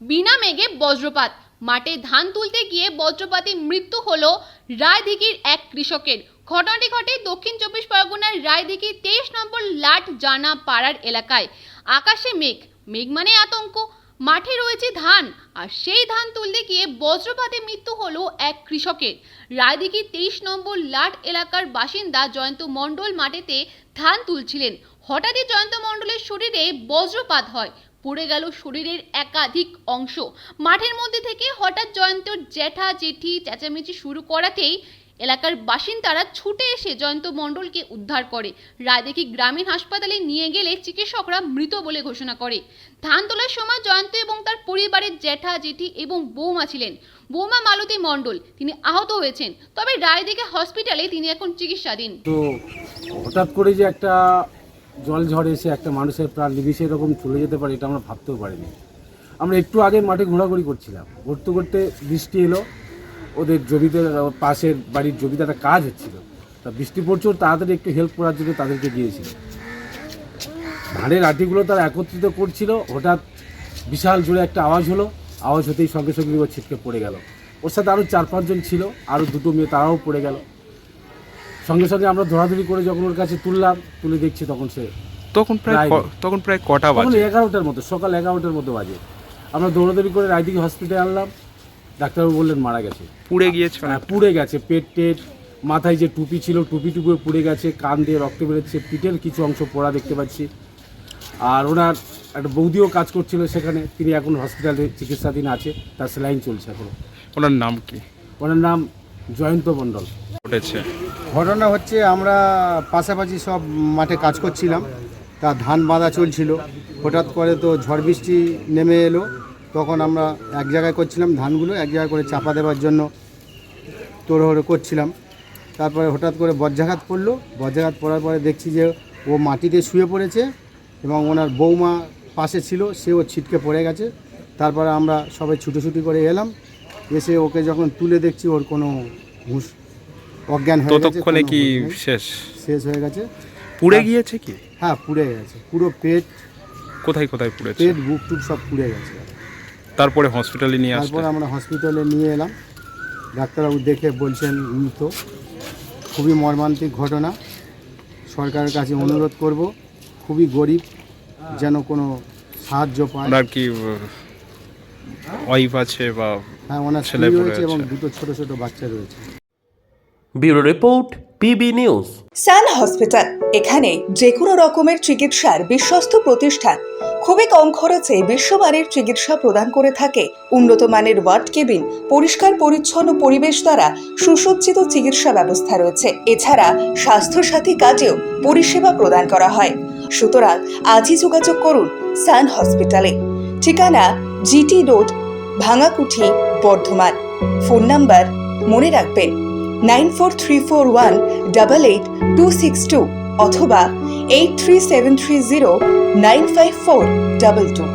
বিনা মেঘে বজ্রপাত, মাঠে ধান তুলতে গিয়ে বজ্রপাতে মৃত্যু হলো রায়দিঘির এক কৃষকের। ঘটনাটি ঘটে দক্ষিণ 24 পরগনার রায়দিঘি 23 নম্বর লাট জানা পাড়ার এলাকায়। আকাশে মেঘ, মেঘ মানে আতঙ্ক। মাঠে রয়েছে ধান, আর সেই ধান তুলতে গিয়ে বজ্রপাতে মৃত্যু হলো এক কৃষকের। রায়দিঘি 23 নম্বর লাট এলাকার বাসিন্দা জয়ন্ত মণ্ডল মাঠেতে ধান তুলছিলেন। হঠাৎই জয়ন্ত মণ্ডলের শরীরে বজ্রপাত হয়, পড়ে গেল শরীরের একাধিক অংশ। মাঠের মধ্যে থেকে হঠাৎ জয়ন্তর জ্যাঠা জেঠি চেঁচামেচি শুরু করাতেই এলাকার বাসিন্দারা ছুটে এসে জয়ন্ত মণ্ডলকে উদ্ধার করে। রায়দিঘি গ্রামীণ হাসপাতালে নিয়ে গেলে চিকিৎসকরা মৃত বলে ঘোষণা করে। ধান তোলার সময় জয়ন্ত এবং তার পরিবারের জ্যাঠা জেঠি এবং বৌমা ছিলেন। বৌমা মালতী মণ্ডল, তিনি আহত হয়েছেন, তবে রায়দিঘি হসপিটালে তিনি এখন চিকিৎসাধীন। তো হঠাৎ করে যে একটা জল ঝড় এসে একটা মানুষের প্রাণ নিমিষে এরকম চলে যেতে পারে, এটা আমরা ভাবতেও পারিনি। আমরা একটু আগে মাঠে ঘোরাঘুরি করছিলাম, ঘুরতে ঘুরতে বৃষ্টি এলো। ওদের জমিতে, পাশের বাড়ির জমিতে একটা কাজ হচ্ছিল, তা বৃষ্টি পড়ছে, তাড়াতাড়ি একটু হেল্প করার জন্য তাদেরকে গিয়েছিল। ধানের আটিগুলো তারা একত্রিত করছিল, হঠাৎ বিশাল জোরে একটা আওয়াজ হলো। আওয়াজ হতেই সঙ্গে সঙ্গে ও ছিটকে পড়ে গেল। ওর সাথে আরও 4-5 জন ছিল, আরও 2টো মেয়ে, তারাও পড়ে গেল। সঙ্গে সঙ্গে আমরা ধরাধরি করে যখন ওর কাছে তুলে দেখছি, তখন প্রায় কটা বাজে? 11টার মতো, সকাল 11টার মতো বাজে। আমরা দৌড়াদৌড়ি করে রায়দিঘি হসপিটালে আনলাম। ডাক্তারবাবু বললেন মারা গেছে। পুড়ে গিয়েছে? হ্যাঁ, পুড়ে গেছে। পেট, মাথায় যে টুপি ছিল টুপিটুকু পুড়ে গেছে, কান দিয়ে রক্ত বেরোচ্ছে, পিঠের কিছু অংশ পোড়া দেখতে পাচ্ছি। আর ওনার একটা বৌদিও কাজ করছিল সেখানে, তিনি এখন হসপিটালে চিকিৎসাধীন আছে, তার স্যালাইন চলছে এখন। ওনার নাম কি? ওনার নাম জয়ন্ত মণ্ডল। ঘটেছে ঘটনা হচ্ছে, আমরা পাশাপাশি সব মাঠে কাজ করছিলাম, তা ধান বাঁধা চলছিল। হঠাৎ করে তো ঝড় বৃষ্টি নেমে এলো, তখন আমরা এক জায়গায় করছিলাম ধানগুলো, এক জায়গায় করে চাপা দেওয়ার জন্য তোড়হড়ো করছিলাম। তারপরে হঠাৎ করে বজ্রাঘাত পড়লো। বজ্রাঘাত পড়ার পরে দেখছি যে ও মাটিতে শুয়ে পড়েছে এবং ওনার বৌমা পাশে ছিল, সেও ছিটকে পড়ে গেছে। তারপরে আমরা সবাই ছুটোছুটি করে এলাম, এসে ওকে যখন তুলে দেখছি ওর কোনো হুঁশ, অজ্ঞান হয়ে গেছে। ততক্ষণে কি শেষ হয়ে গেছে? পুড়ে গিয়েছে কি? হ্যাঁ, পুড়ে গেছে পুরো পেট। কোথায় পুড়েছে? পেট, বুক টুক সব পুড়ে গেছে। তারপরে হসপিটালে নিয়ে আসলেন? তারপর আমরা হসপিটালে নিয়ে এলাম, ডাক্তারবাবু দেখে বলছেন মৃত। খুবই মর্মান্তিক ঘটনা। সরকারের কাছে অনুরোধ করব, খুবই গরিব, যেন কোনো সাহায্য পায়। ওনার কি ওয়াইফ আছে বা? হ্যাঁ, ওনার ছেলে রয়েছে এবং 2টো ছোট ছোট বাচ্চা রয়েছে। Bureau report, PB news. Sun hospital, এখানে যে কোনো রকমের চিকিৎসার বিশ্বস্ত প্রতিষ্ঠান। খুবই কম খরচে বিশ্বমানের চিকিৎসা প্রদান করে থাকে। উন্নত মানের ওয়ার্ড কেবিন, পরিষ্কার পরিচ্ছন্ন পরিবেশ দ্বারা সুসজ্জিত চিকিৎসা ব্যবস্থা রয়েছে। এছাড়া স্বাস্থ্য সাথী কাজেও পরিষেবা প্রদান করা হয়। সুতরাং আজই যোগাযোগ করুন সান হসপিটালে। ঠিকানা GT road, Bhangakuthi, Bardhaman. Phone number মনে রাখবেন 9434188262 অথবা 83730954222।